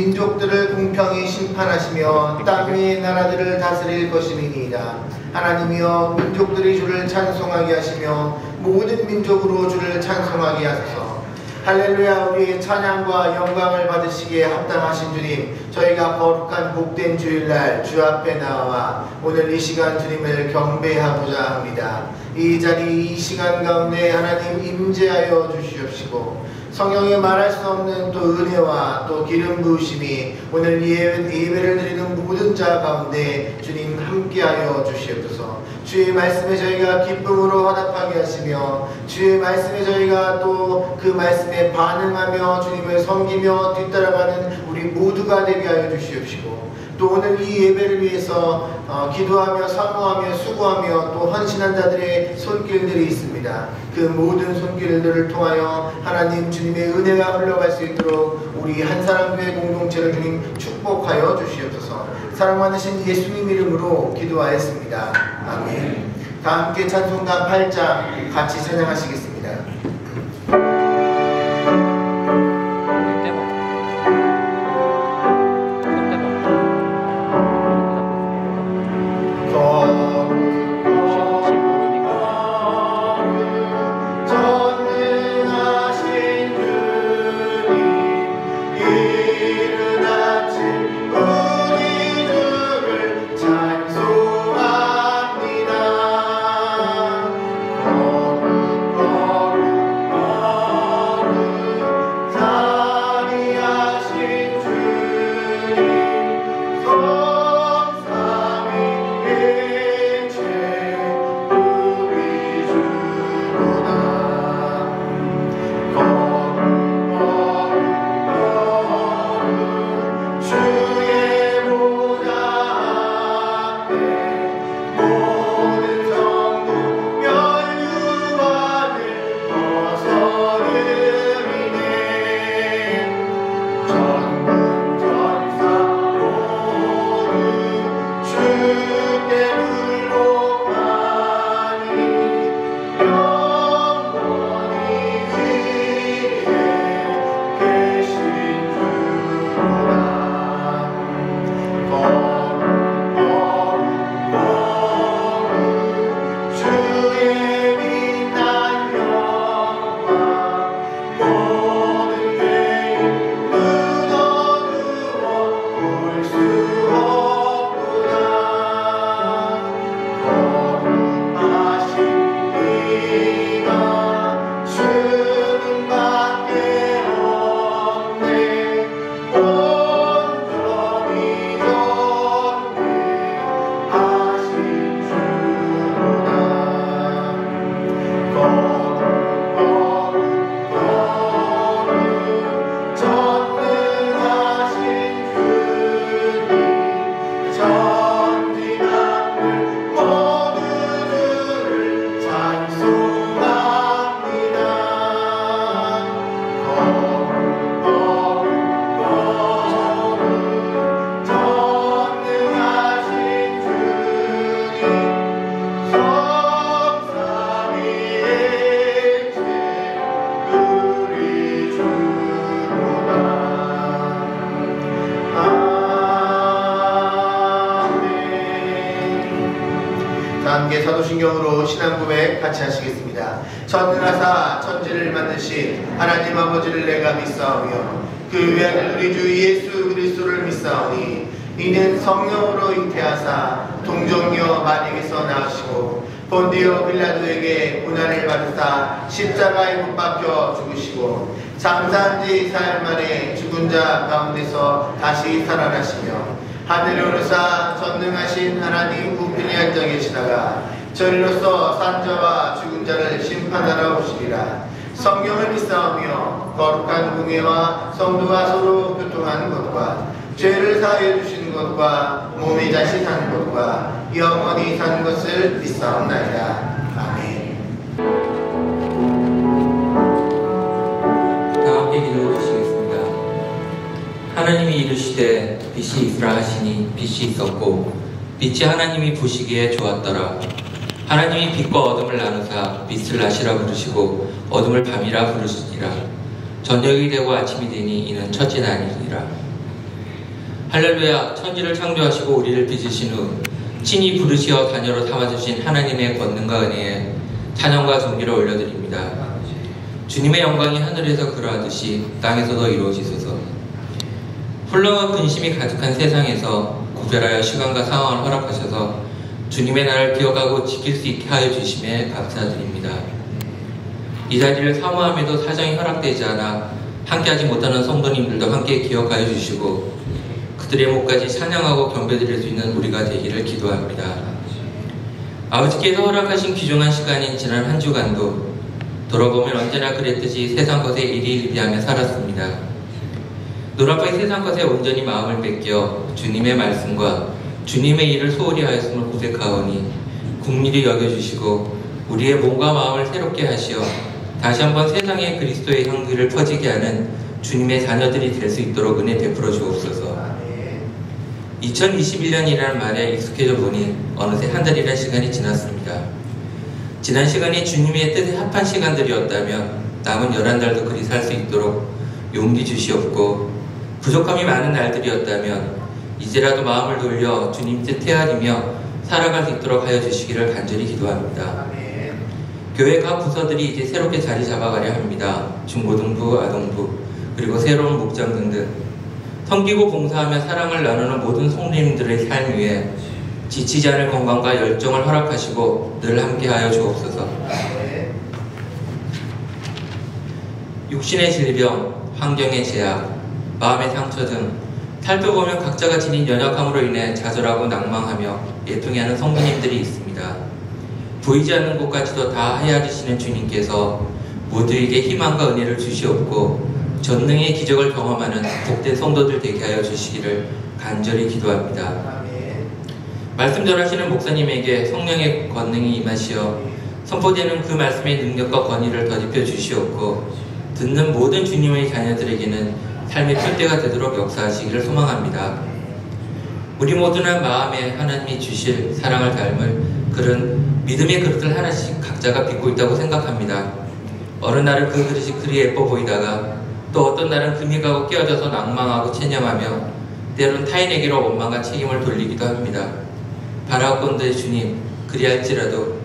민족들을 공평히 심판하시며 땅 위의 나라들을 다스릴 것이니이다. 하나님이여 민족들이 주를 찬송하게 하시며 모든 민족으로 주를 찬송하게 하소서. 할렐루야. 우리의 찬양과 영광을 받으시기에 합당하신 주님, 저희가 거룩한 복된 주일날 주 앞에 나와 오늘 이 시간 주님을 경배하고자 합니다. 이 자리 이 시간 가운데 하나님 임재하여 주시옵시고 성령의 말할 수 없는 또 은혜와 또 기름 부으심이 오늘 예배를 드리는 모든 자 가운데 주님 함께하여 주시옵소서. 주의 말씀에 저희가 기쁨으로 화답하게 하시며 주의 말씀에 저희가 또 그 말씀에 반응하며 주님을 섬기며 뒤따라가는 우리 모두가 되게 하여 주시옵시고 또 오늘 이 예배를 위해서 기도하며 사모하며 수고하며 또 헌신한 자들의 손길들이 있습니다. 그 모든 손길들을 통하여 하나님 주님의 은혜가 흘러갈 수 있도록 우리 한사람교회 공동체를 주님 축복하여 주시옵소서. 사랑 많으신 예수님 이름으로 기도하였습니다. 아멘. 다 함께 찬송가 8장 같이 찬양하시겠습니다. 함께 사도신경으로 신앙고백 같이 하시겠습니다. 전능하사 천지를 만드신 하나님 아버지를 내가 믿사오며 그 외아들 우리 주 예수 그리스도를 믿사오니 이는 성령으로 잉태하사 동정녀 마리에게서 나으시고 본디오 빌라도에게 고난을 받으사 십자가에 못 박혀 죽으시고 장사한 지 4일 만에 죽은 자 가운데서 다시 살아나시며 하늘에 오르사 전능하신 하나님 우편에 앉아 계시다가 저리로서 산자와 죽은 자를 심판하러 오시리라. 성경을 믿사오며 거룩한 공예와 성도가 서로 교통하는 것과 죄를 사하여 주시는 것과 몸이 다시 사는 것과 영원히 사는 것을 믿사옵나이다. 아멘. 다 함께 기도해 주시겠습니다. 하나님이 이르시되 빛이 있으라 하시니 빛이 있었고 빛이 하나님이 보시기에 좋았더라. 하나님이 빛과 어둠을 나누사 빛을 낮이라 부르시고 어둠을 밤이라 부르시니라. 저녁이 되고 아침이 되니 이는 첫째 날이니라. 할렐루야, 천지를 창조하시고 우리를 빚으신 후 친히 부르시어 자녀로 삼아주신 하나님의 권능과 은혜에 찬양과 존귀를 올려드립니다. 주님의 영광이 하늘에서 그러하듯이 땅에서도 이루어지소서. 혼란과 근심이 가득한 세상에서 구별하여 시간과 상황을 허락하셔서 주님의 날을 기억하고 지킬 수 있게 하여 주심에 감사드립니다. 이 자리를 사모함에도 사정이 허락되지 않아 함께하지 못하는 성도님들도 함께 기억하여 주시고 그들의 목까지 찬양하고 경배드릴 수 있는 우리가 되기를 기도합니다. 아버지께서 허락하신 귀중한 시간인 지난 한 주간도 돌아보면 언제나 그랬듯이 세상 것에 일희일비하며 살았습니다. 눈앞의 세상 것에 온전히 마음을 뺏겨 주님의 말씀과 주님의 일을 소홀히 하였음을 고백하오니 긍휼히 여겨주시고 우리의 몸과 마음을 새롭게 하시어 다시 한번 세상에 그리스도의 향기를 퍼지게 하는 주님의 자녀들이 될 수 있도록 은혜 베풀어 주옵소서. 2021년이라는 말에 익숙해져 보니 어느새 한 달이라는 시간이 지났습니다. 지난 시간이 주님의 뜻에 합한 시간들이었다면 남은 11달도 그리 살 수 있도록 용기 주시옵고 부족함이 많은 날들이었다면 이제라도 마음을 돌려 주님 뜻 헤아리며 살아갈 수 있도록 하여 주시기를 간절히 기도합니다. 교회 각 부서들이 이제 새롭게 자리 잡아가려 합니다. 중고등부, 아동부, 그리고 새로운 목장 등등 섬기고 봉사하며 사랑을 나누는 모든 성도님들의 삶 위에 지치지 않을 건강과 열정을 허락하시고 늘 함께하여 주옵소서. 육신의 질병, 환경의 제약, 마음의 상처 등 살펴보면 각자가 지닌 연약함으로 인해 좌절하고 낭망하며 애통해하는 성도님들이 있습니다. 보이지 않는 곳까지도 다 헤아리시는 주님께서 모두에게 희망과 은혜를 주시옵고 전능의 기적을 경험하는 복된 성도들 되게 하여 주시기를 간절히 기도합니다. 말씀 전하시는 목사님에게 성령의 권능이 임하시어 선포되는 그 말씀의 능력과 권위를 덧입혀 주시옵고 듣는 모든 주님의 자녀들에게는 삶의 필대가 되도록 역사하시기를 소망합니다. 우리 모두는 마음에 하나님이 주실 사랑을 닮을 그런 믿음의 그릇을 하나씩 각자가 빚고 있다고 생각합니다. 어느 날은 그 그릇이 그리 예뻐 보이다가 또 어떤 날은 금이 가고 깨어져서 낭망하고 체념하며 때론 타인에게로 원망과 책임을 돌리기도 합니다. 바라옵건대 주님, 그리할지라도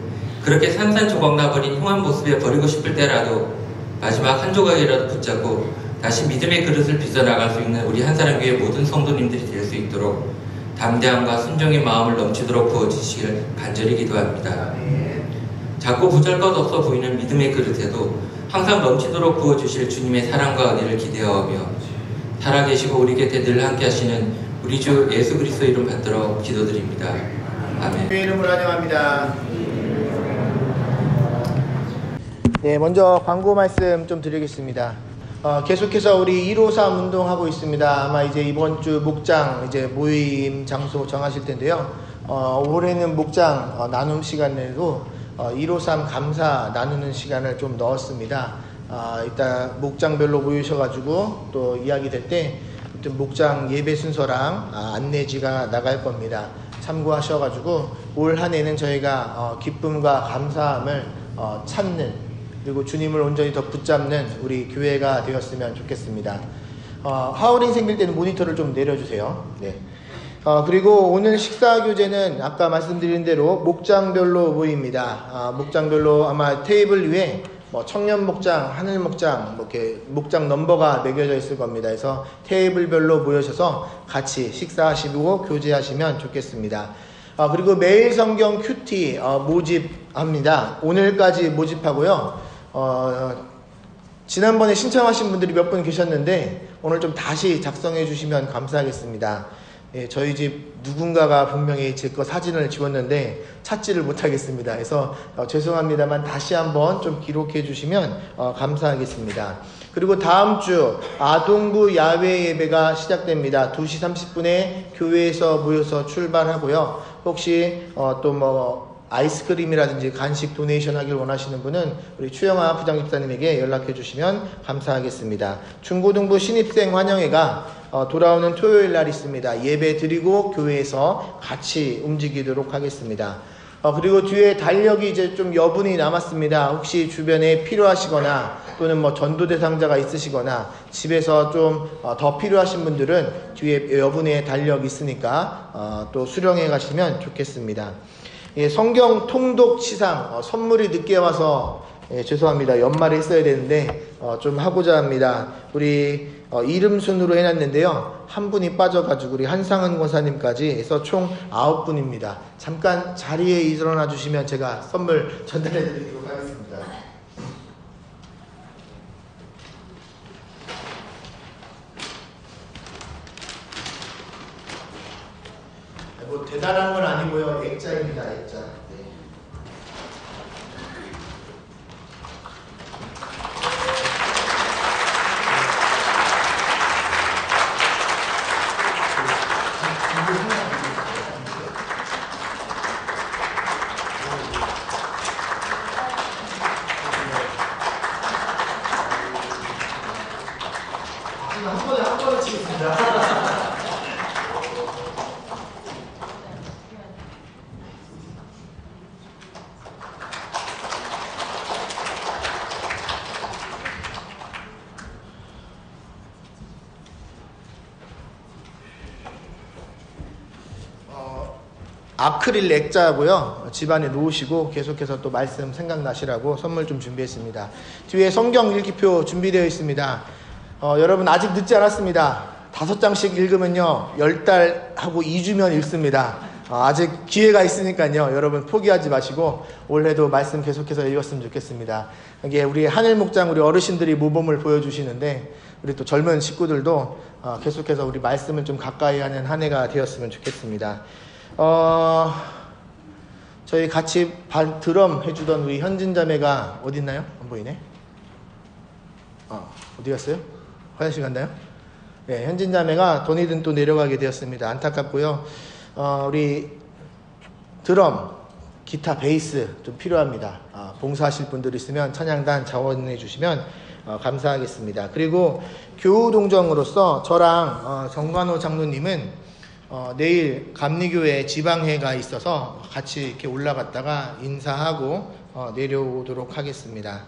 그렇게 산산조각 나버린 흉한 모습에 버리고 싶을 때라도 마지막 한 조각이라도 붙잡고 다시 믿음의 그릇을 빚어나갈 수 있는 우리 한사람교회 모든 성도님들이 될 수 있도록 담대함과 순종의 마음을 넘치도록 부어주시기를 간절히 기도합니다. 작고 보잘것없어 보이는 믿음의 그릇에도 항상 넘치도록 부어주실 주님의 사랑과 은혜를 기대하며 살아계시고 우리 곁에 늘 함께 하시는 우리 주 예수 그리스도 이름 받들어 기도드립니다. 아멘. 주의 이름으로 환영합니다. 네, 먼저 광고 말씀 좀 드리겠습니다. 계속해서 우리 153 운동하고 있습니다. 아마 이제 이번 주 목장 이제 모임 장소 정하실 텐데요. 올해는 목장 나눔 시간에도 153 감사 나누는 시간을 좀 넣었습니다. 이따 목장별로 모이셔가지고 또 이야기 될 때 목장 예배 순서랑 안내지가 나갈 겁니다. 참고하셔가지고 올 한 해는 저희가 기쁨과 감사함을 찾는 그리고 주님을 온전히 더 붙잡는 우리 교회가 되었으면 좋겠습니다. 하울링 생길 때는 모니터를 좀 내려주세요. 네. 그리고 오늘 식사 교제는 아까 말씀드린 대로 목장별로 모입니다. 목장별로 아마 테이블 위에 뭐 청년 목장, 하늘 목장, 뭐 이렇게 목장 넘버가 매겨져 있을 겁니다. 그래서 테이블별로 모여셔서 같이 식사하시고 교제하시면 좋겠습니다. 그리고 매일 성경 큐티 모집합니다. 오늘까지 모집하고요. 지난번에 신청하신 분들이 몇 분 계셨는데 오늘 좀 다시 작성해 주시면 감사하겠습니다. 예, 저희 집 누군가가 분명히 제 거 사진을 지웠는데 찾지를 못하겠습니다. 그래서 죄송합니다만 다시 한번 좀 기록해 주시면 감사하겠습니다. 그리고 다음 주 아동부 야외 예배가 시작됩니다. 2시 30분에 교회에서 모여서 출발하고요. 혹시 또 뭐 아이스크림이라든지 간식 도네이션 하길 원하시는 분은 우리 추영아 부장집사님에게 연락해 주시면 감사하겠습니다. 중고등부 신입생 환영회가 돌아오는 토요일 날 있습니다. 예배 드리고 교회에서 같이 움직이도록 하겠습니다. 그리고 뒤에 달력이 이제 좀 여분이 남았습니다. 혹시 주변에 필요하시거나 또는 뭐 전도 대상자가 있으시거나 집에서 좀 더 필요하신 분들은 뒤에 여분의 달력 있으니까 또 수령해 가시면 좋겠습니다. 예, 성경 통독 시상 선물이 늦게 와서 죄송합니다. 연말에 있어야 되는데 좀 하고자 합니다. 우리 이름 순으로 해놨는데요. 한 분이 빠져가지고 우리 한상은 권사님까지 해서 총 9분입니다. 잠깐 자리에 일어나 주시면 제가 선물 전달해 드리도록 하겠습니다. 뭐 대단한 건 아니고요. 액자입니다. 액자. 네. 한 번에 치겠습니다. 아크릴 액자고요. 집안에 놓으시고 계속해서 또 말씀 생각나시라고 선물 좀 준비했습니다. 뒤에 성경 읽기표 준비되어 있습니다. 여러분 아직 늦지 않았습니다. 5장씩 읽으면요 10달 하고 2주면 읽습니다. 아직 기회가 있으니까요. 여러분 포기하지 마시고 올해도 말씀 계속해서 읽었으면 좋겠습니다. 이게 우리 하늘 목장 우리 어르신들이 모범을 보여주시는데 우리 또 젊은 식구들도 계속해서 우리 말씀을 좀 가까이 하는 한 해가 되었으면 좋겠습니다. 저희 같이 드럼 해주던 우리 현진 자매가 어디 있나요? 안 보이네. 어디 갔어요? 화장실 갔나요? 네, 현진 자매가 돈이든 또 내려가게 되었습니다. 안타깝고요. 우리 드럼, 기타, 베이스 좀 필요합니다. 봉사하실 분들 있으면 찬양단 자원해 주시면 감사하겠습니다. 그리고 교우동정으로서 저랑 정관호 장로님은 내일 감리교회 지방회가 있어서 같이 이렇게 올라갔다가 인사하고 내려오도록 하겠습니다.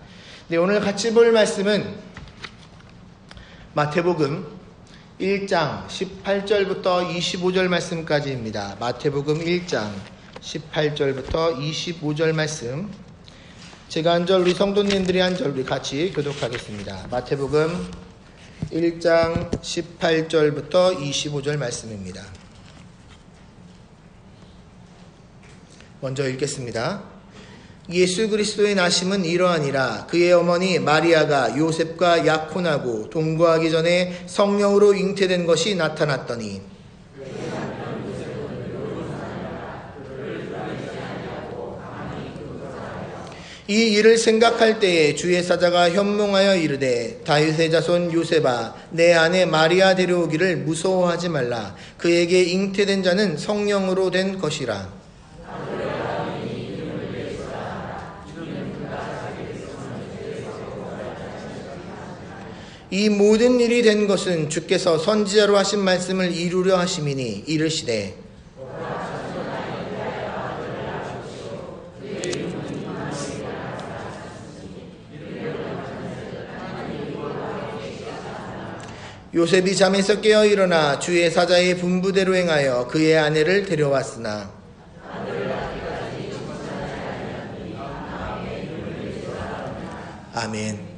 네, 오늘 같이 볼 말씀은 마태복음 1장 18절부터 25절 말씀까지입니다. 마태복음 1장 18절부터 25절 말씀. 제가 한 절, 우리 성도님들이 한 절 우리 같이 교독하겠습니다. 마태복음 1장 18절부터 25절 말씀입니다. 먼저 읽겠습니다. 예수 그리스도의 나심은 이러하니라. 그의 어머니 마리아가 요셉과 약혼하고 동거하기 전에 성령으로 잉태된 것이 나타났더니 이 일을 생각할 때에 주의 사자가 현몽하여 이르되 다윗의 자손 요셉아 내 아내 마리아 데려오기를 무서워하지 말라. 그에게 잉태된 자는 성령으로 된 것이라. 이 모든 일이 된 것은 주께서 선지자로 하신 말씀을 이루려 하심이니 이르시되 요셉이 잠에서 깨어 일어나 주의 사자의 분부대로 행하여 그의 아내를 데려왔으나 아멘.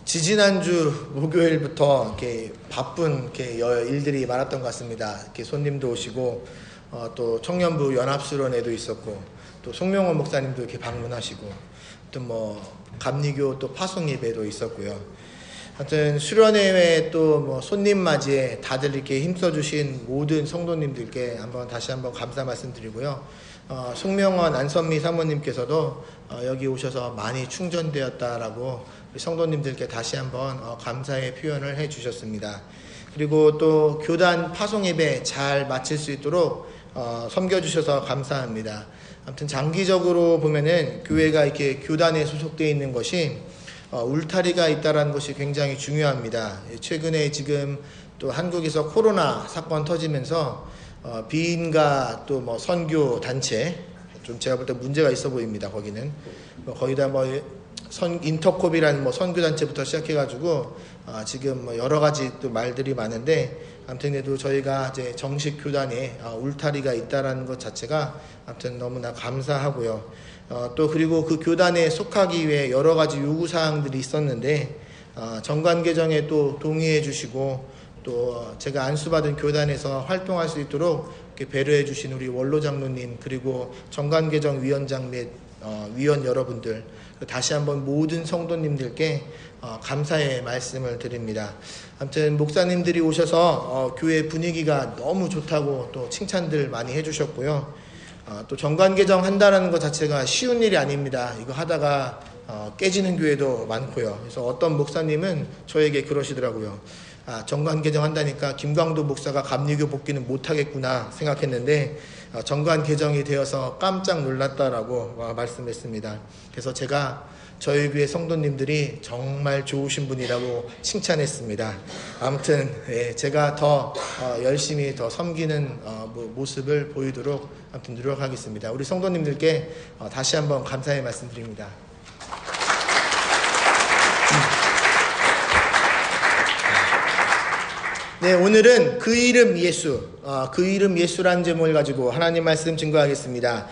지지난주 목요일부터 이렇게 바쁜 이렇게 일들이 많았던 것 같습니다. 이렇게 손님도 오시고 또 청년부 연합수련회도 있었고 또 송명원 목사님도 이렇게 방문하시고 또 뭐 감리교 또 파송 예배도 있었고요. 하여튼 수련회에 또 뭐 손님 맞이에 다들 이렇게 힘써주신 모든 성도님들께 다시 한번 감사 말씀드리고요. 송명원 안선미 사모님께서도 여기 오셔서 많이 충전되었다라고 성도님들께 다시 한번 감사의 표현을 해주셨습니다. 그리고 또 교단 파송 예배 잘 마칠 수 있도록 섬겨주셔서 감사합니다. 아무튼 장기적으로 보면은 교회가 이렇게 교단에 소속되어 있는 것이 울타리가 있다라는 것이 굉장히 중요합니다. 최근에 지금 또 한국에서 코로나 사건 터지면서 비인가 또 뭐 선교 단체 좀 제가 볼 때 문제가 있어 보입니다. 거기는 거기다 인터콥이라는 선교 단체부터 시작해가지고 지금 여러 가지 또 말들이 많은데 아무튼 그래도 저희가 이제 정식 교단에 울타리가 있다라는 것 자체가 아무튼 너무나 감사하고요. 또 그리고 그 교단에 속하기 위해 여러 가지 요구 사항들이 있었는데 정관 개정에 또 동의해 주시고 또 제가 안수받은 교단에서 활동할 수 있도록 이렇게 배려해 주신 우리 원로 장로님 그리고 정관 개정 위원장 및 위원 여러분들 다시 한번 모든 성도님들께 감사의 말씀을 드립니다. 아무튼 목사님들이 오셔서 교회 분위기가 너무 좋다고 또 칭찬들 많이 해주셨고요. 또 정관 개정 한다라는 것 자체가 쉬운 일이 아닙니다. 이거 하다가 깨지는 교회도 많고요. 그래서 어떤 목사님은 저에게 그러시더라고요. 정관 개정한다니까 김광도 목사가 감리교 복귀는 못하겠구나 생각했는데 정관 개정이 되어서 깜짝 놀랐다라고 말씀했습니다. 그래서 제가 저희 교회 성도님들이 정말 좋으신 분이라고 칭찬했습니다. 아무튼 제가 더 열심히 더 섬기는 모습을 보이도록 아무튼 노력하겠습니다. 우리 성도님들께 다시 한번 감사의 말씀드립니다. 네, 오늘은 그 이름 예수, 그 이름 예수라는 제목을 가지고 하나님 말씀 증거하겠습니다.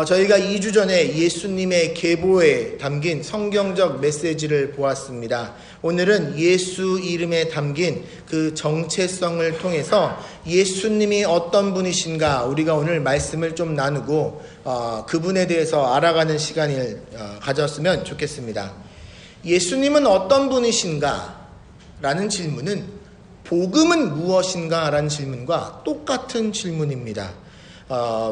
저희가 2주 전에 예수님의 계보에 담긴 성경적 메시지를 보았습니다. 오늘은 예수 이름에 담긴 그 정체성을 통해서 예수님이 어떤 분이신가 우리가 오늘 말씀을 좀 나누고 그분에 대해서 알아가는 시간을 가졌으면 좋겠습니다. 예수님은 어떤 분이신가? 라는 질문은 복음은 무엇인가? 라는 질문과 똑같은 질문입니다.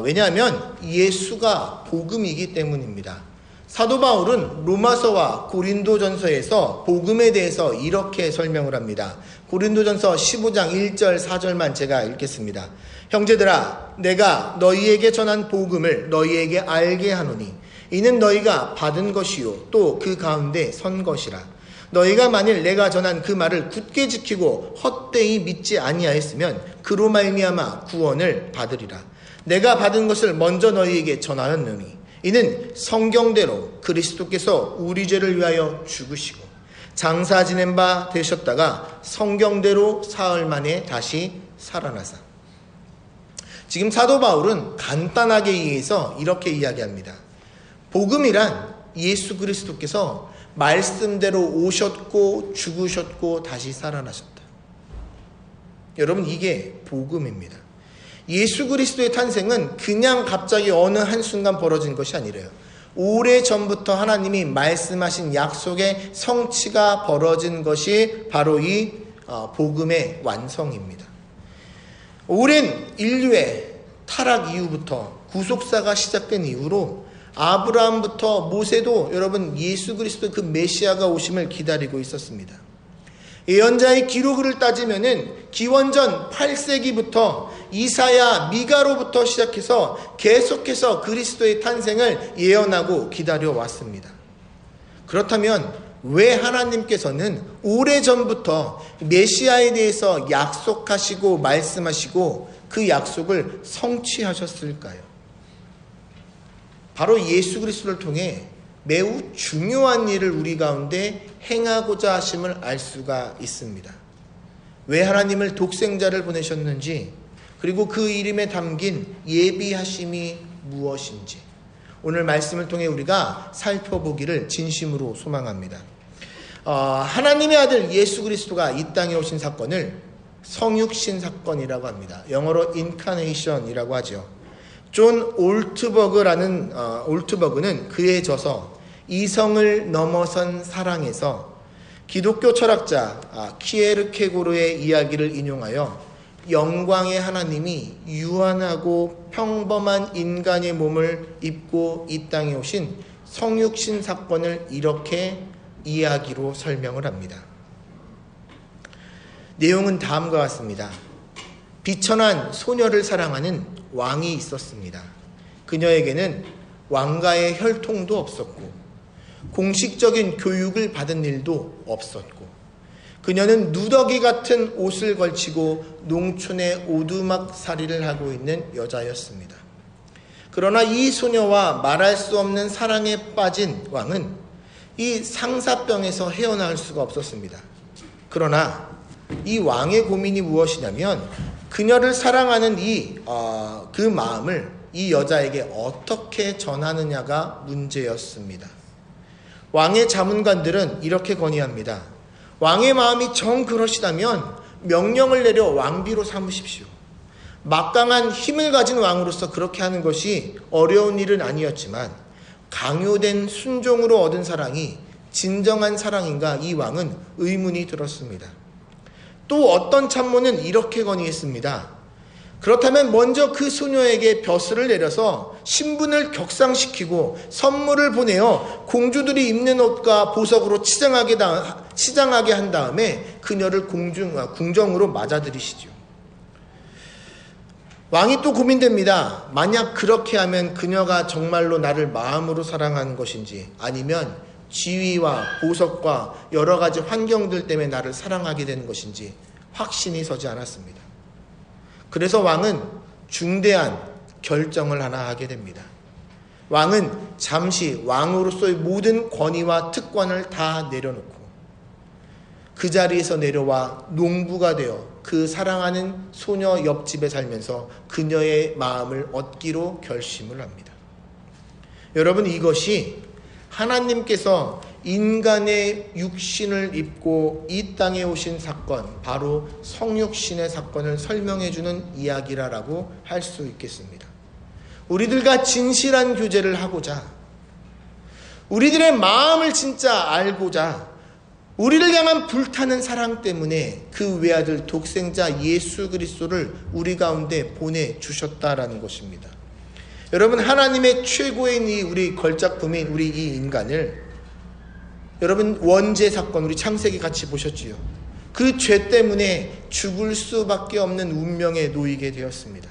왜냐하면 예수가 복음이기 때문입니다. 사도 바울은 로마서와 고린도전서에서 복음에 대해서 이렇게 설명을 합니다. 고린도전서 15장 1절 4절만 제가 읽겠습니다. 형제들아 내가 너희에게 전한 복음을 너희에게 알게 하노니 이는 너희가 받은 것이요 또 그 가운데 선 것이라. 너희가 만일 내가 전한 그 말을 굳게 지키고 헛되이 믿지 아니하였으면 그로 말미암아 구원을 받으리라. 내가 받은 것을 먼저 너희에게 전하였노니 이는 성경대로 그리스도께서 우리 죄를 위하여 죽으시고 장사 지낸 바 되셨다가 성경대로 사흘 만에 다시 살아나사. 지금 사도 바울은 간단하게 이해해서 이렇게 이야기합니다. 복음이란 예수 그리스도께서 말씀대로 오셨고 죽으셨고 다시 살아나셨다. 여러분 이게 복음입니다. 예수 그리스도의 탄생은 그냥 갑자기 어느 한순간 벌어진 것이 아니래요. 오래전부터 하나님이 말씀하신 약속의 성취가 벌어진 것이 바로 이 복음의 완성입니다. 오랜 인류의 타락 이후부터 구속사가 시작된 이후로 아브라함부터 모세도 여러분 예수 그리스도 그 메시아가 오심을 기다리고 있었습니다. 예언자의 기록을 따지면은 기원전 8세기부터 이사야, 미가로부터 시작해서 계속해서 그리스도의 탄생을 예언하고 기다려 왔습니다. 그렇다면 왜 하나님께서는 오래전부터 메시아에 대해서 약속하시고 말씀하시고 그 약속을 성취하셨을까요? 바로 예수 그리스도를 통해 매우 중요한 일을 우리 가운데 행하고자 하심을 알 수가 있습니다. 왜 하나님을 독생자를 보내셨는지 그리고 그 이름에 담긴 예비하심이 무엇인지 오늘 말씀을 통해 우리가 살펴보기를 진심으로 소망합니다. 하나님의 아들 예수 그리스도가 이 땅에 오신 사건을 성육신 사건이라고 합니다. 영어로 인카네이션이라고 하죠. 존 올트버그는 그의 저서 이성을 넘어선 사랑에서 기독교 철학자 키에르케고르의 이야기를 인용하여 영광의 하나님이 유한하고 평범한 인간의 몸을 입고 이 땅에 오신 성육신 사건을 이렇게 이야기로 설명을 합니다. 내용은 다음과 같습니다. 비천한 소녀를 사랑하는 왕이 있었습니다. 그녀에게는 왕가의 혈통도 없었고 공식적인 교육을 받은 일도 없었고 그녀는 누더기 같은 옷을 걸치고 농촌의 오두막살이를 하고 있는 여자였습니다. 그러나 이 소녀와 말할 수 없는 사랑에 빠진 왕은 이 상사병에서 헤어나올 수가 없었습니다. 그러나 이 왕의 고민이 무엇이냐면 그녀를 사랑하는 그 마음을 이 여자에게 어떻게 전하느냐가 문제였습니다. 왕의 자문관들은 이렇게 건의합니다. 왕의 마음이 정 그러시다면 명령을 내려 왕비로 삼으십시오. 막강한 힘을 가진 왕으로서 그렇게 하는 것이 어려운 일은 아니었지만 강요된 순종으로 얻은 사랑이 진정한 사랑인가 이 왕은 의문이 들었습니다. 또 어떤 참모는 이렇게 건의했습니다. 그렇다면 먼저 그 소녀에게 벼슬을 내려서 신분을 격상시키고 선물을 보내어 공주들이 입는 옷과 보석으로 치장하게 한 다음에 그녀를 궁정으로 맞아들이시죠. 왕이 또 고민됩니다. 만약 그렇게 하면 그녀가 정말로 나를 마음으로 사랑하는 것인지 아니면 지위와 보석과 여러 가지 환경들 때문에 나를 사랑하게 되는 것인지 확신이 서지 않았습니다. 그래서 왕은 중대한 결정을 하나 하게 됩니다. 왕은 잠시 왕으로서의 모든 권위와 특권을 다 내려놓고 그 자리에서 내려와 농부가 되어 그 사랑하는 소녀 옆집에 살면서 그녀의 마음을 얻기로 결심을 합니다. 여러분, 이것이 하나님께서 인간의 육신을 입고 이 땅에 오신 사건, 바로 성육신의 사건을 설명해주는 이야기라고 할 수 있겠습니다. 우리들과 진실한 교제를 하고자, 우리들의 마음을 진짜 알고자, 우리를 향한 불타는 사랑 때문에 그 외아들 독생자 예수 그리스도를 우리 가운데 보내주셨다라는 것입니다. 여러분, 하나님의 최고인 이 우리 걸작품인 우리 이 인간을 여러분 원죄 사건 우리 창세기 같이 보셨지요. 그 죄 때문에 죽을 수밖에 없는 운명에 놓이게 되었습니다.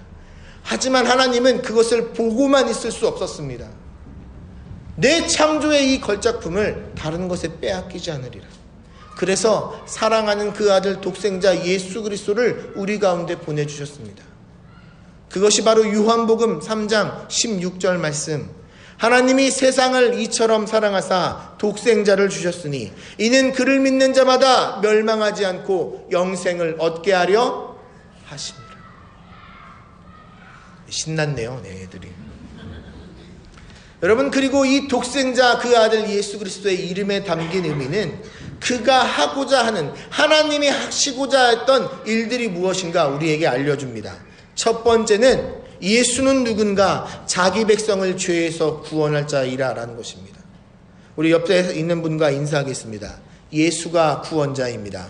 하지만 하나님은 그것을 보고만 있을 수 없었습니다. 내 창조의 이 걸작품을 다른 것에 빼앗기지 않으리라. 그래서 사랑하는 그 아들 독생자 예수 그리스도를 우리 가운데 보내주셨습니다. 그것이 바로 요한복음 3장 16절 말씀. 하나님이 세상을 이처럼 사랑하사 독생자를 주셨으니 이는 그를 믿는 자마다 멸망하지 않고 영생을 얻게 하려 하십니다. 신났네요, 애들이. 여러분, 그리고 이 독생자 그 아들 예수 그리스도의 이름에 담긴 의미는 그가 하고자 하는, 하나님이 하시고자 했던 일들이 무엇인가 우리에게 알려줍니다. 첫 번째는 예수는 누군가? 자기 백성을 죄에서 구원할 자이라 라는 것입니다. 우리 옆에 있는 분과 인사하겠습니다. 예수가 구원자입니다.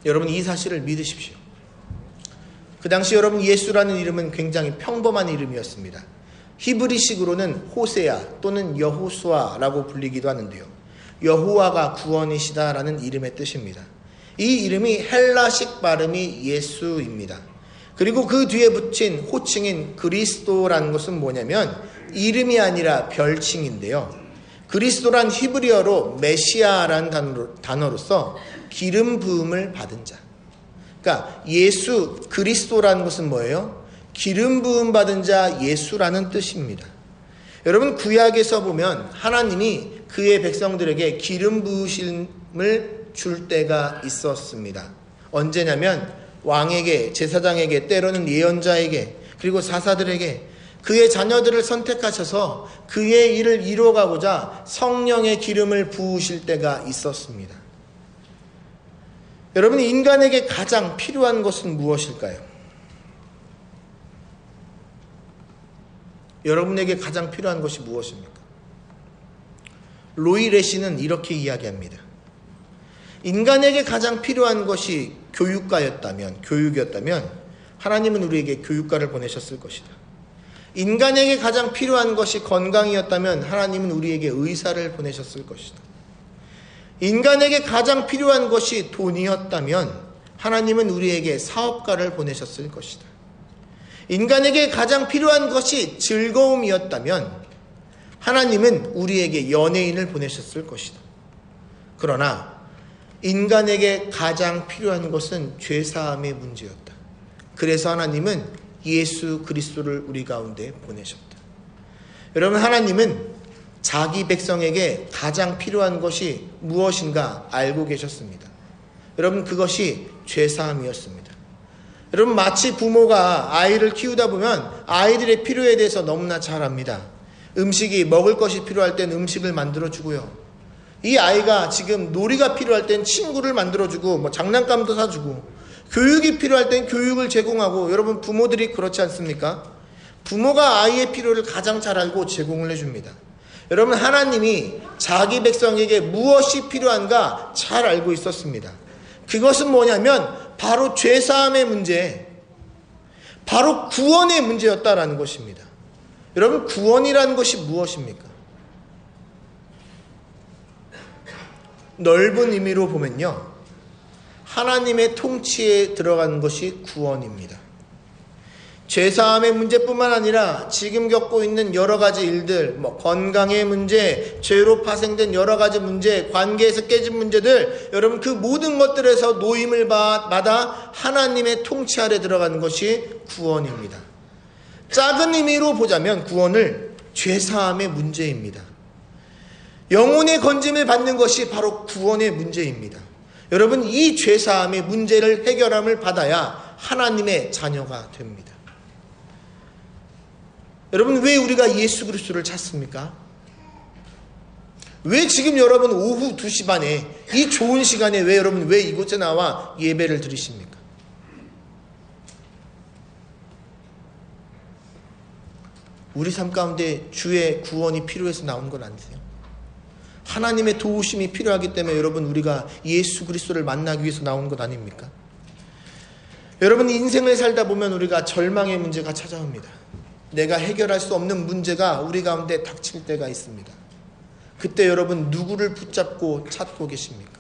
여러분, 이 사실을 믿으십시오. 그 당시 여러분 예수라는 이름은 굉장히 평범한 이름이었습니다. 히브리식으로는 호세아 또는 여호수아라고 불리기도 하는데요. 여호와가 구원이시다라는 이름의 뜻입니다. 이 이름이 헬라식 발음이 예수입니다. 그리고 그 뒤에 붙인 호칭인 그리스도라는 것은 뭐냐면 이름이 아니라 별칭인데요. 그리스도란 히브리어로 메시아라는 단어로서 기름 부음을 받은 자. 그러니까 예수 그리스도라는 것은 뭐예요? 기름 부음 받은 자 예수라는 뜻입니다. 여러분, 구약에서 보면 하나님이 그의 백성들에게 기름 부으심을 줄 때가 있었습니다. 언제냐면 왕에게, 제사장에게, 때로는 예언자에게, 그리고 사사들에게 그의 자녀들을 선택하셔서 그의 일을 이루어가고자 성령의 기름을 부으실 때가 있었습니다. 여러분, 인간에게 가장 필요한 것은 무엇일까요? 여러분에게 가장 필요한 것이 무엇입니까? 로이 레시는 이렇게 이야기합니다. 인간에게 가장 필요한 것이 교육이었다면 하나님은 우리에게 교육가를 보내셨을 것이다. 인간에게 가장 필요한 것이 건강이었다면 하나님은 우리에게 의사를 보내셨을 것이다. 인간에게 가장 필요한 것이 돈이었다면 하나님은 우리에게 사업가를 보내셨을 것이다. 인간에게 가장 필요한 것이 즐거움이었다면 하나님은 우리에게 연예인을 보내셨을 것이다. 그러나 인간에게 가장 필요한 것은 죄사함의 문제였다. 그래서 하나님은 예수 그리스도를 우리 가운데 보내셨다. 여러분, 하나님은 자기 백성에게 가장 필요한 것이 무엇인가 알고 계셨습니다. 여러분, 그것이 죄사함이었습니다. 여러분, 마치 부모가 아이를 키우다 보면 아이들의 필요에 대해서 너무나 잘 압니다. 음식이 먹을 것이 필요할 땐 음식을 만들어주고요. 이 아이가 지금 놀이가 필요할 땐 친구를 만들어주고 장난감도 사주고, 교육이 필요할 땐 교육을 제공하고, 여러분, 부모들이 그렇지 않습니까? 부모가 아이의 필요를 가장 잘 알고 제공을 해줍니다. 여러분, 하나님이 자기 백성에게 무엇이 필요한가 잘 알고 있었습니다. 그것은 뭐냐면 바로 죄사함의 문제, 바로 구원의 문제였다라는 것입니다. 여러분, 구원이라는 것이 무엇입니까? 넓은 의미로 보면요, 하나님의 통치에 들어가는 것이 구원입니다. 죄사함의 문제뿐만 아니라 지금 겪고 있는 여러 가지 일들, 건강의 문제, 죄로 파생된 여러 가지 문제, 관계에서 깨진 문제들, 여러분, 그 모든 것들에서 노임을 받아 하나님의 통치 아래 들어가는 것이 구원입니다. 작은 의미로 보자면 구원을 죄사함의 문제입니다. 영혼의 건짐을 받는 것이 바로 구원의 문제입니다. 여러분, 이 죄사함의 문제를 해결함을 받아야 하나님의 자녀가 됩니다. 여러분, 왜 우리가 예수 그리스도를 찾습니까? 왜 지금 여러분 오후 2시 반에 이 좋은 시간에 왜 이곳에 나와 예배를 드리십니까? 우리 삶 가운데 주의 구원이 필요해서 나온 건 아니세요? 하나님의 도우심이 필요하기 때문에 여러분, 우리가 예수 그리스도를 만나기 위해서 나온 것 아닙니까? 여러분, 인생을 살다 보면 우리가 절망의 문제가 찾아옵니다. 내가 해결할 수 없는 문제가 우리 가운데 닥칠 때가 있습니다. 그때 여러분, 누구를 붙잡고 찾고 계십니까?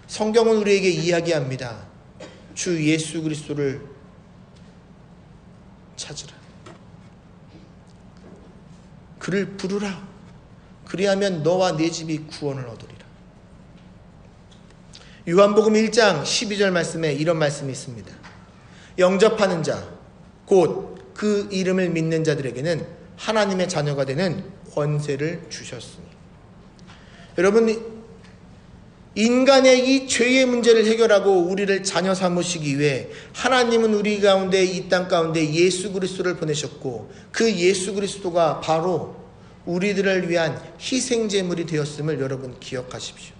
성경은 우리에게 이야기합니다. 주 예수 그리스도를 찾으라. 그를 부르라. 그리하면 너와 네 집이 구원을 얻으리라. 요한복음 1장 12절 말씀에 이런 말씀이 있습니다. 영접하는 자, 곧 그 이름을 믿는 자들에게는 하나님의 자녀가 되는 권세를 주셨으니. 여러분, 인간의 이 죄의 문제를 해결하고 우리를 자녀 삼으시기 위해 하나님은 우리 가운데, 이 땅 가운데 예수 그리스도를 보내셨고, 그 예수 그리스도가 바로 우리들을 위한 희생제물이 되었음을 여러분 기억하십시오.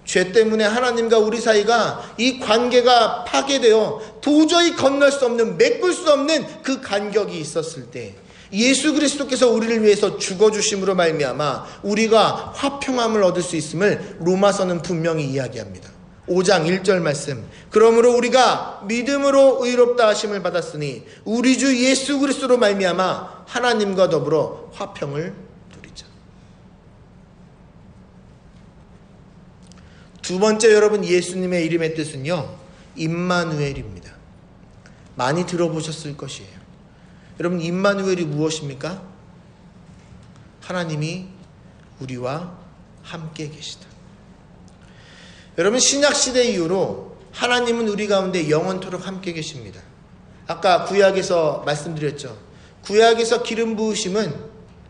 죄 때문에 하나님과 우리 사이가 이 관계가 파괴되어 도저히 건널 수 없는, 메꿀 수 없는 그 간격이 있었을 때 예수 그리스도께서 우리를 위해서 죽어주심으로 말미암아 우리가 화평함을 얻을 수 있음을 로마서는 분명히 이야기합니다. 5장 1절 말씀. 그러므로 우리가 믿음으로 의롭다 하심을 받았으니 우리 주 예수 그리스도로 말미암아 하나님과 더불어 화평을 두 번째, 여러분, 예수님의 이름의 뜻은요, 임마누엘입니다. 많이 들어보셨을 것이에요. 여러분, 임마누엘이 무엇입니까? 하나님이 우리와 함께 계시다. 여러분, 신약시대 이후로 하나님은 우리 가운데 영원토록 함께 계십니다. 아까 구약에서 말씀드렸죠. 구약에서 기름 부으심은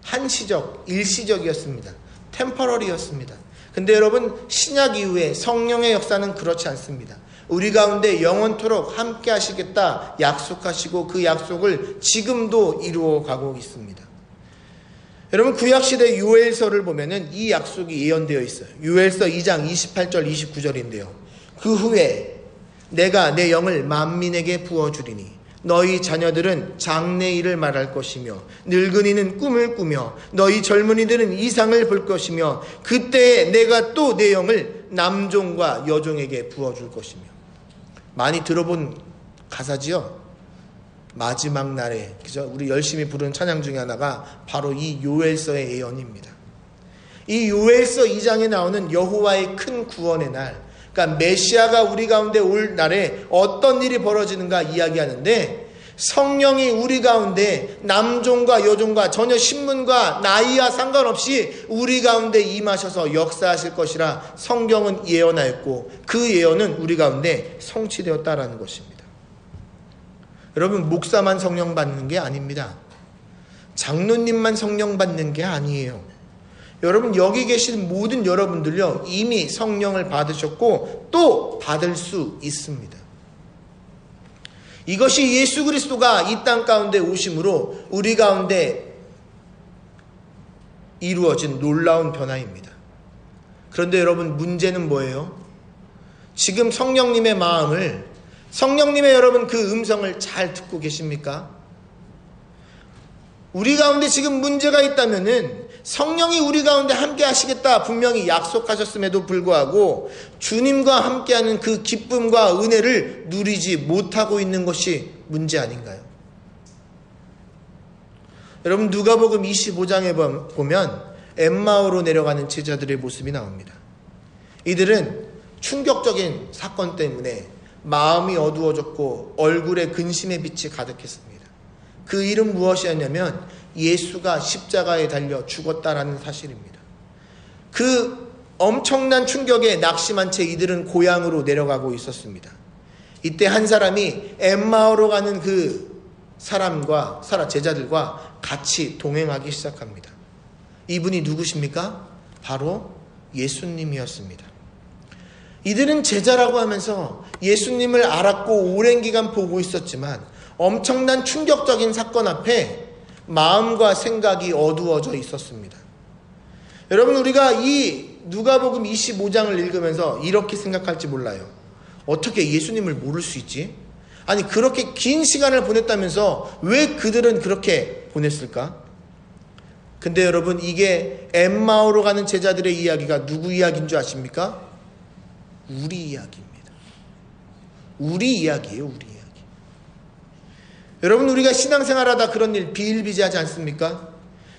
한시적, 일시적이었습니다. 템퍼러리였습니다. 근데 여러분, 신약 이후에 성령의 역사는 그렇지 않습니다. 우리 가운데 영원토록 함께 하시겠다 약속하시고 그 약속을 지금도 이루어 가고 있습니다. 여러분, 구약시대 요엘서를 보면은 이 약속이 예언되어 있어요. 요엘서 2장 28절 29절인데요. 그 후에 내가 내 영을 만민에게 부어주리니 너희 자녀들은 장래일을 말할 것이며 늙은이는 꿈을 꾸며 너희 젊은이들은 이상을 볼 것이며 그때에 내가 또 내 영을 남종과 여종에게 부어줄 것이며. 많이 들어본 가사지요. 마지막 날에, 그죠? 우리 열심히 부르는 찬양 중에 하나가 바로 이 요엘서의 예언입니다. 이 요엘서 2장에 나오는 여호와의 큰 구원의 날, 그러니까 메시아가 우리 가운데 올 날에 어떤 일이 벌어지는가 이야기하는데, 성령이 우리 가운데 남종과 여종과 전혀 신분과 나이와 상관없이 우리 가운데 임하셔서 역사하실 것이라 성경은 예언하였고 그 예언은 우리 가운데 성취되었다라는 것입니다. 여러분, 목사만 성령 받는 게 아닙니다. 장로님만 성령 받는 게 아니에요. 여러분, 여기 계신 모든 여러분들요, 이미 성령을 받으셨고 또 받을 수 있습니다. 이것이 예수 그리스도가 이 땅 가운데 오심으로 우리 가운데 이루어진 놀라운 변화입니다. 그런데 여러분, 문제는 뭐예요? 지금 성령님의 마음을, 성령님의 여러분 그 음성을 잘 듣고 계십니까? 우리 가운데 지금 문제가 있다면은 성령이 우리 가운데 함께 하시겠다 분명히 약속하셨음에도 불구하고 주님과 함께하는 그 기쁨과 은혜를 누리지 못하고 있는 것이 문제 아닌가요? 여러분, 누가복음 25장에 보면 엠마오로 내려가는 제자들의 모습이 나옵니다. 이들은 충격적인 사건 때문에 마음이 어두워졌고 얼굴에 근심의 빛이 가득했습니다. 그 일은 무엇이었냐면 예수가 십자가에 달려 죽었다라는 사실입니다. 그 엄청난 충격에 낙심한 채 이들은 고향으로 내려가고 있었습니다. 이때 한 사람이 엠마오로 가는 그 제자들과 같이 동행하기 시작합니다. 이분이 누구십니까? 바로 예수님이었습니다. 이들은 제자라고 하면서 예수님을 알았고 오랜 기간 보고 있었지만 엄청난 충격적인 사건 앞에 마음과 생각이 어두워져 있었습니다. 여러분, 우리가 이 누가복음 25장을 읽으면서 이렇게 생각할지 몰라요. 어떻게 예수님을 모를 수 있지? 아니, 그렇게 긴 시간을 보냈다면서 왜 그들은 그렇게 보냈을까? 근데 여러분, 이게 엠마오로 가는 제자들의 이야기가 누구 이야기인 줄 아십니까? 우리 이야기입니다. 우리 이야기예요, 우리 이야기. 여러분, 우리가 신앙생활하다 그런 일 비일비재하지 않습니까?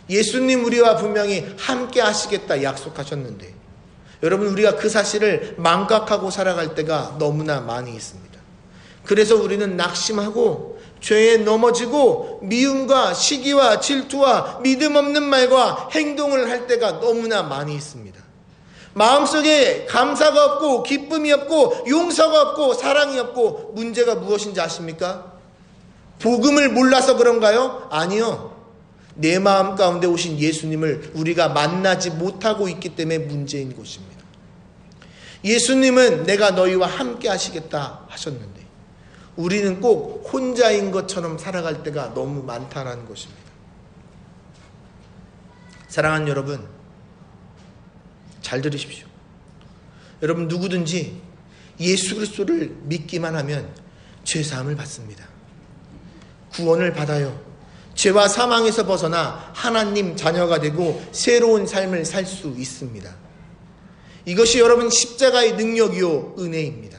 예수님 우리와 분명히 함께 하시겠다 약속하셨는데 여러분, 우리가 그 사실을 망각하고 살아갈 때가 너무나 많이 있습니다. 그래서 우리는 낙심하고 죄에 넘어지고 미움과 시기와 질투와 믿음 없는 말과 행동을 할 때가 너무나 많이 있습니다. 마음속에 감사가 없고 기쁨이 없고 용서가 없고 사랑이 없고 문제가 무엇인지 아십니까? 복음을 몰라서 그런가요? 아니요. 내 마음 가운데 오신 예수님을 우리가 만나지 못하고 있기 때문에 문제인 것입니다. 예수님은 내가 너희와 함께 하시겠다 하셨는데 우리는 꼭 혼자인 것처럼 살아갈 때가 너무 많다라는 것입니다. 사랑하는 여러분, 잘 들으십시오. 여러분, 누구든지 예수 그리스도를 믿기만 하면 죄사함을 받습니다. 구원을 받아요. 죄와 사망에서 벗어나 하나님 자녀가 되고 새로운 삶을 살 수 있습니다. 이것이 여러분 십자가의 능력이요 은혜입니다.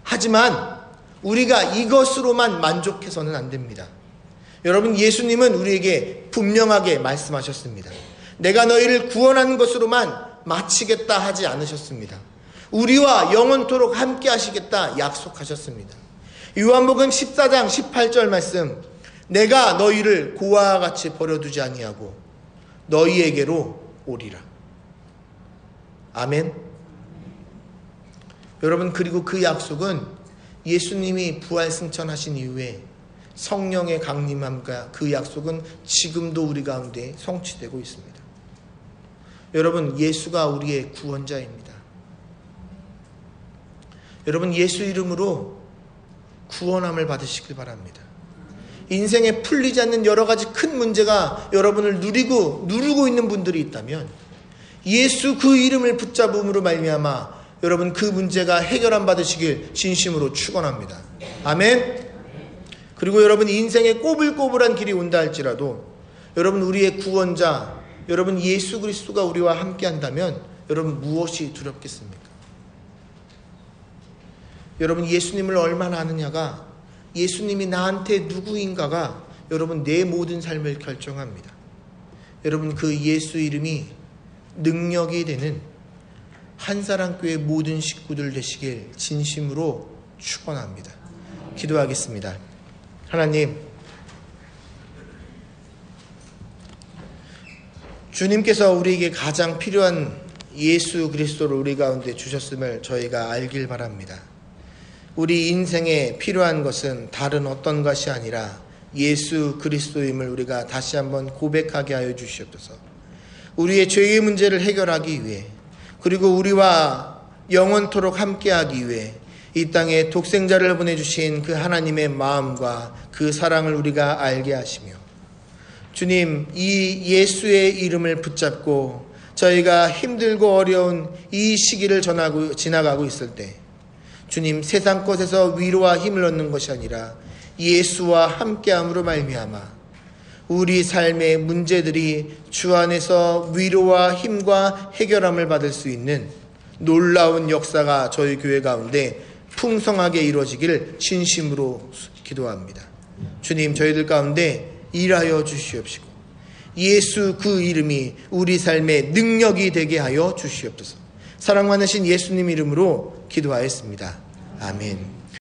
하지만 우리가 이것으로만 만족해서는 안 됩니다. 여러분, 예수님은 우리에게 분명하게 말씀하셨습니다. 내가 너희를 구원하는 것으로만 마치겠다 하지 않으셨습니다. 우리와 영원토록 함께 하시겠다 약속하셨습니다. 요한복음 14장 18절 말씀, 내가 너희를 고아와 같이 버려두지 아니하고 너희에게로 오리라. 아멘. 여러분, 그리고 그 약속은 예수님이 부활승천하신 이후에 성령의 강림함과 그 약속은 지금도 우리 가운데 성취되고 있습니다. 여러분, 예수가 우리의 구원자입니다. 여러분, 예수 이름으로 구원함을 받으시길 바랍니다. 인생에 풀리지 않는 여러 가지 큰 문제가 여러분을 누르고 있는 분들이 있다면 예수 그 이름을 붙잡음으로 말미암아 여러분 그 문제가 해결함 받으시길 진심으로 축원합니다. 아멘. 그리고 여러분, 인생에 꼬불꼬불한 길이 온다 할지라도 여러분, 우리의 구원자 여러분 예수 그리스도가 우리와 함께 한다면 여러분 무엇이 두렵겠습니까? 여러분, 예수님을 얼마나 아느냐가, 예수님이 나한테 누구인가가 여러분 내 모든 삶을 결정합니다. 여러분, 그 예수 이름이 능력이 되는 한사랑교회 모든 식구들 되시길 진심으로 축원합니다. 기도하겠습니다. 하나님, 주님께서 우리에게 가장 필요한 예수 그리스도를 우리 가운데 주셨음을 저희가 알길 바랍니다. 우리 인생에 필요한 것은 다른 어떤 것이 아니라 예수 그리스도임을 우리가 다시 한번 고백하게 하여 주시옵소서. 우리의 죄의 문제를 해결하기 위해, 그리고 우리와 영원토록 함께하기 위해 이 땅에 독생자를 보내주신 그 하나님의 마음과 그 사랑을 우리가 알게 하시며, 주님, 이 예수의 이름을 붙잡고 저희가 힘들고 어려운 이 시기를 지나가고 있을 때, 주님, 세상 것에서 위로와 힘을 얻는 것이 아니라 예수와 함께함으로 말미암아 우리 삶의 문제들이 주 안에서 위로와 힘과 해결함을 받을 수 있는 놀라운 역사가 저희 교회 가운데 풍성하게 이루어지기를 진심으로 기도합니다. 주님, 저희들 가운데 일하여 주시옵시고 예수 그 이름이 우리 삶의 능력이 되게 하여 주시옵소서. 사랑 많으신 예수님 이름으로 기도하였습니다. 아멘.